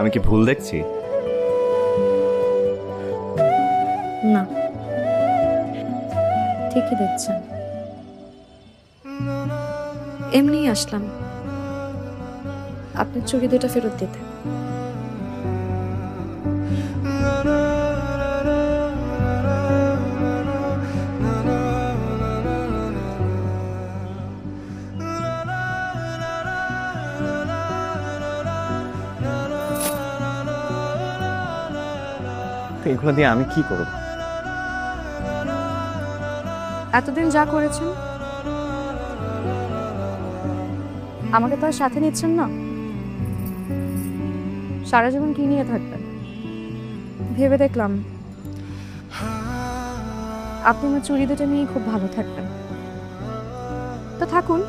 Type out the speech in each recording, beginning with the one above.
আমি কি ভুল দেখছি? না, ঠিকই দেখছেন। এমনিই আসলাম আপনার চুড়ি দুটো ফেরত দিতে। তো এগুলো দিয়ে আমি কি করব? এতদিন যা করেছেন আমাকে তো আর সাথে নিচ্ছেন না। সারা জীবন কি নিয়ে থাকবেন? ভেবে দেখলাম আপনি আমার চুড়ি দুটো নিয়ে খুব ভালো থাকবেন। তো থাকুন,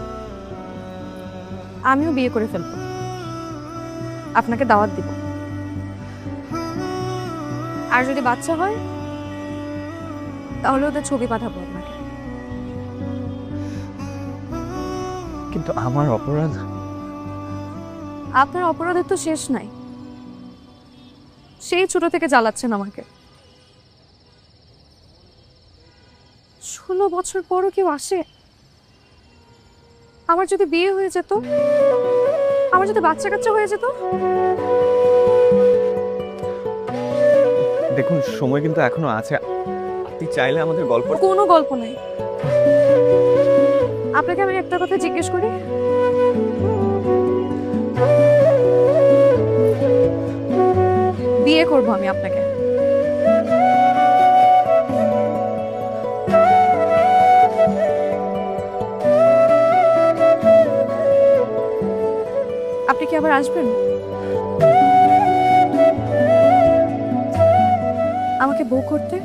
আমিও বিয়ে করে ফেলবো, আপনাকে দাওয়াত দিব। আর যদি বাচ্চা হয় তাহলে ওদের ছবি পাঠাবো আপনাকে। কিন্তু আমার অপরাধ। আপনার অপরাধের তো শেষ নাই। সেই ছোট থেকে জ্বালাচ্ছেন আমাকে। 16 বছর পরও কেউ আসে? আমার যদি বিয়ে হয়ে যেত, আমার যদি বাচ্চা কাচ্চা হয়ে যেত। দেখুন, সময় কিন্তু এখনো আছে। আপনি চাইলে আমাদের গল্প। কোনো গল্প নেই। আপনাকে আমি একটা কথা জিজ্ঞেস করি, বিয়ে করব আমি আপনাকে? আপনি কি আবার আসবেন আমাকে বউ করতে?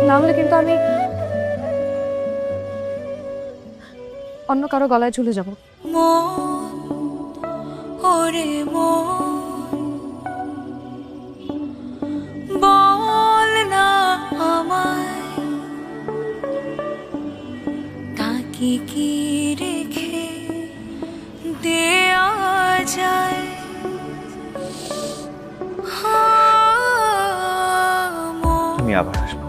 না হলে কিন্তু আমি অন্য কারো গলায় ঝুলে যাব। ওরে বল না আমায়, তাকে কি রেখে দেয়া যায়? তুমি আবার আসবে।